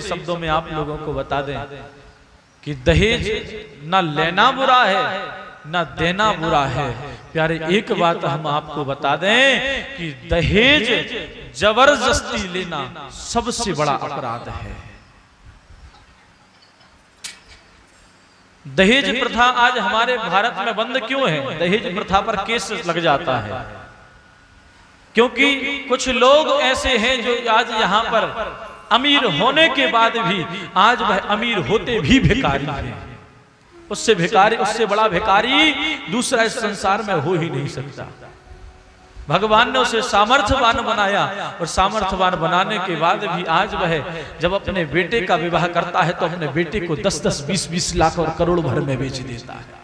शब्दों में आप लोगों को बता दें कि दहेज ना लेना बुरा है ना देना बुरा है। प्यारे एक बात हम आपको बता दें कि दहेज जबरदस्ती लेना सबसे बड़ा अपराध है। दहेज प्रथा आज हमारे भारत में बंद क्यों है? दहेज प्रथा पर केस लग जाता है क्योंकि कुछ लोग ऐसे हैं जो आज यहाँ पर अमीर होने के बाद भी आज वह अमीर होते भी भिखारी हैं। उससे बड़ा भिखारी दूसरा इस संसार में हो ही नहीं सकता। भगवान ने उसे सामर्थ्यवान बनाया और सामर्थ्यवान बनाने के बाद भी आज वह जब अपने बेटे का विवाह करता है तो अपने बेटे को 10-10, 20-20 लाख और करोड़ भर में बेच देता है।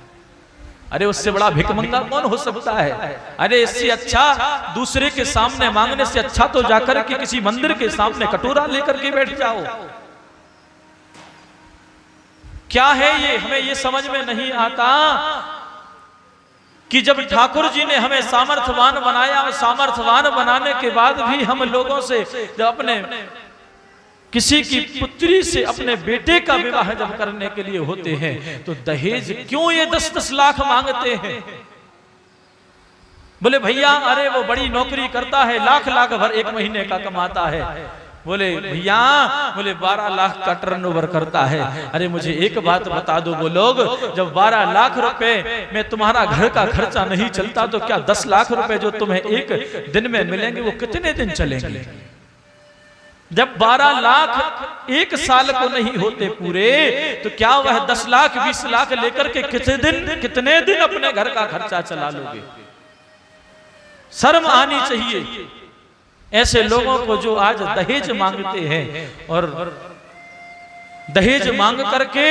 अरे उससे बड़ा भिखमंगा कौन हो सकता है? अरे इससे अच्छा दूसरे के सामने मांगने से अच्छा तो जाकर के किसी मंदिर के सामने कटोरा लेकर के बैठ जाओ। क्या है ये? हमें ये समझ में नहीं आता कि जब ठाकुर जी ने हमें सामर्थ्यवान बनाया और सामर्थ्यवान बनाने के बाद भी हम लोगों से जब अपने किसी की पुत्री से अपने बेटे का विवाह जब करने के लिए होते हैं तो दहेज क्यों ये 10-10 लाख मांगते हैं? बोले भैया अरे वो बड़ी नौकरी करता है, लाख भर एक महीने का कमाता है। बोले भैया बोले 12 लाख का टर्नओवर करता है। अरे मुझे एक बात बता दो, वो लोग जब 12 लाख रुपए में तुम्हारा घर का खर्चा नहीं चलता तो क्या 10 लाख रुपए जो तुम्हें एक दिन में मिलेंगे वो कितने दिन चलेंगे? जब 12 लाख एक साल को नहीं होते पूरे तो क्या वह 10 लाख 20 लाख लेकर के कितने दिन अपने घर का खर्चा चला लोगे? शर्म आनी चाहिए ऐसे लोगों को जो आज दहेज मांगते हैं और दहेज मांग करके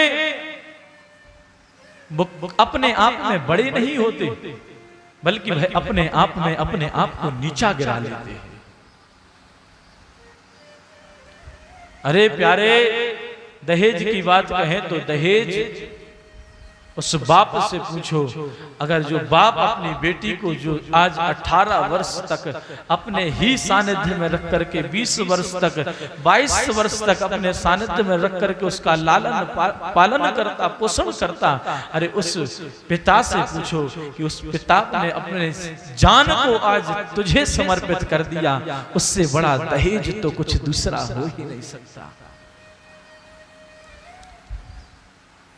अपने आप में बड़े नहीं होते बल्कि वह अपने आप में अपने आप को नीचा गिरा लेते हैं। अरे प्यारे, दहेज की बात कहें तो दहेज उस बाप से पूछो, अगर जो बाप अपनी बेटी को जो आज 18 वर्ष तक अपने ही सानिध्य में रख करके 20 वर्ष तक 22 वर्ष तक अपने सानिध्य में रख करके उसका लालन पालन करता पोषण करता, अरे उस पिता से पूछो कि उस पिता ने अपने जान को आज तुझे समर्पित कर दिया, उससे बड़ा दहेज तो कुछ दूसरा हो ही नहीं सकता।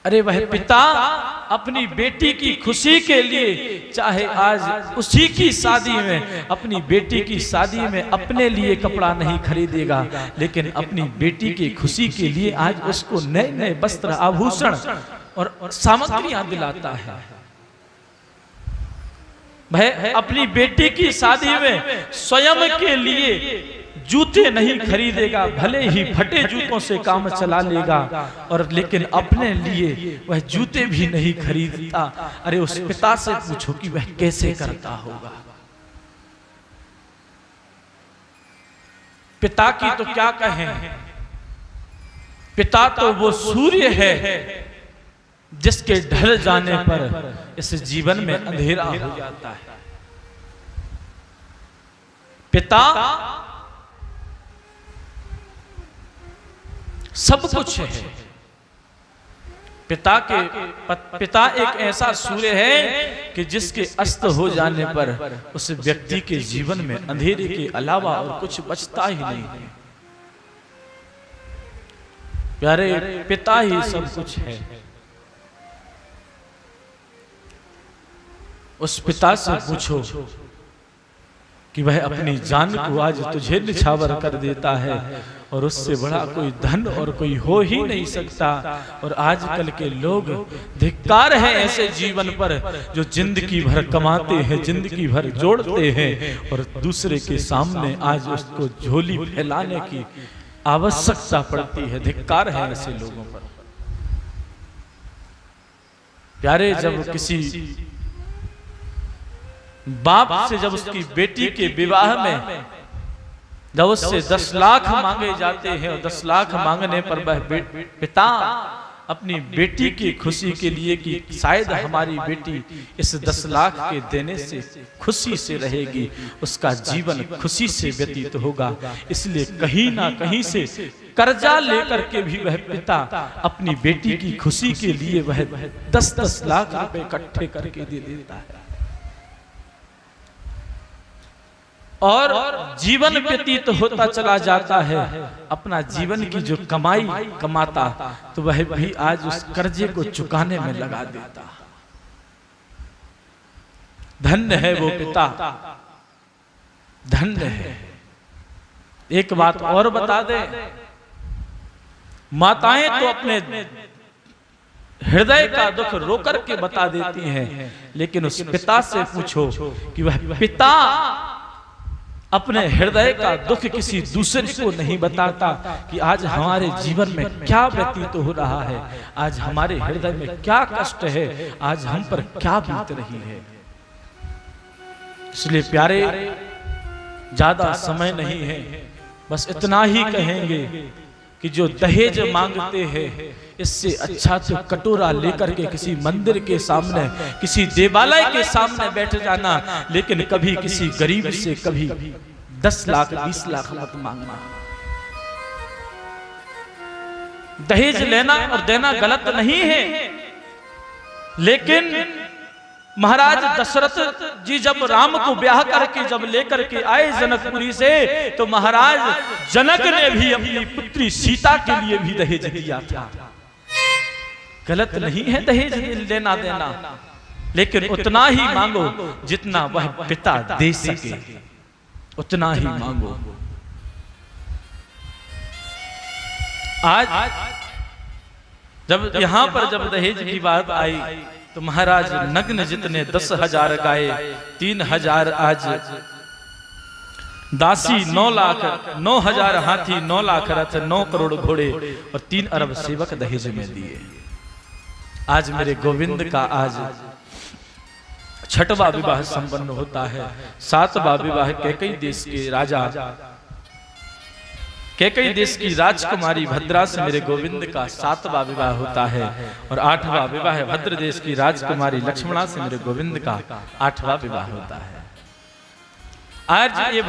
अरे वह पिता अपनी बेटी की खुशी के लिए चाहे आज उसी की शादी में अपनी बेटी की शादी में अपने लिए कपड़ा नहीं खरीदेगा, लेकिन अपनी बेटी की खुशी के लिए आज उसको नए नए वस्त्र आभूषण और सामग्रियां दिलाता है। वह अपनी बेटी की शादी में स्वयं के लिए जूते नहीं खरीदेगा, भले ही फटे जूतों से काम चला लेगा, और लेकिन अपने लिए वह जूते भी नहीं खरीदता। अरे उस पिता से पूछो कि वह कैसे करता होगा। पिता की तो क्या कहें, पिता तो वो सूर्य है जिसके ढल जाने पर इस जीवन में अंधेरा हो जाता है। पिता सब कुछ है। पिता एक ऐसा सूर्य है कि जिसके अस्त हो जाने पर उस व्यक्ति के जीवन में अंधेरे के अलावा और कुछ बचता ही नहीं है। प्यारे, पिता ही सब कुछ है। उस पिता से पूछो कि वह अपनी जान को आज तुझे निछावर कर देता है, और उससे बड़ा कोई धन और कोई हो ही नहीं सकता। और आजकल के लोग धिक्कार है ऐसे जीवन पर जो जिंदगी भर कमाते हैं, जिंदगी भर जोड़ते हैं, और दूसरे के सामने आज उसको झोली फैलाने की आवश्यकता पड़ती है। धिक्कार है ऐसे लोगों पर। प्यारे, जब किसी बाप से जब उसकी बेटी के विवाह में जब उससे 10 लाख मांगे जाते हैं और 10 लाख मांगने पर वह पिता अपनी बेटी की खुशी के लिए कि शायद हमारी बेटी इस 10 लाख के देने से खुशी से रहेगी, उसका जीवन खुशी से व्यतीत होगा, इसलिए कहीं ना कहीं से कर्जा लेकर के भी वह पिता अपनी बेटी की खुशी के लिए वह 10-10 लाख रुपए इकट्ठे करके दे देता है और जीवन व्यतीत होता चला जाता है। अपना जीवन की जो कमाई कमाता तो वह भी आज उस कर्जे को चुकाने में लगा देता। धन्य है वो पिता, धन्य है। एक बात और बता दे, माताएं तो अपने हृदय का दुख रोकर के बता देती हैं, लेकिन उस पिता से पूछो कि वह पिता अपने हृदय का दुख किसी दूसरे को नहीं बताता कि आज हमारे जीवन में क्या व्यतीत हो रहा है, आज हमारे हृदय में क्या कष्ट है, आज हम पर क्या बीत रही है। इसलिए प्यारे, ज्यादा समय नहीं है, बस इतना ही कहेंगे कि जो दहेज मांगते हैं, इससे अच्छा तो कटोरा लेकर के किसी मंदिर के सामने, किसी देवालय के सामने बैठ जाना, लेकिन कभी किसी गरीब से कभी 10 लाख 20 लाख मत मांगना। दहेज लेना और देना गलत नहीं है, लेकिन महाराज दशरथ जी जब राम को ब्याह करके जब लेकर के आए जनकपुरी से, तो महाराज जनक ने भी अपनी पुत्री सीता के लिए भी दहेज दिया था। गलत नहीं है दहेज लेना देना, लेकिन उतना ही मांगो जितना वह पिता दे सके, उतना ही मांगो। आज जब यहां पर जब दहेज की बात आई तो महाराज नग्न जितने 10,000 गाय, 3,000 आज दासी, 9 लाख, 9,000 हाथी, 9 लाख रथ, 9 करोड़ घोड़े और 3 अरब सेवक दहेज में दिए। आज मेरे गोविंद का आज 6वां विवाह संपन्न होता है। 7वां विवाह कैकेयी देश के राजा, कैकेयी देश की राजकुमारी भद्रा से मेरे गोविंद का 7वां विवाह होता है और 8वां विवाह भद्र देश की राजकुमारी लक्ष्मणा से मेरे गोविंद का 8वां विवाह होता है। आज ये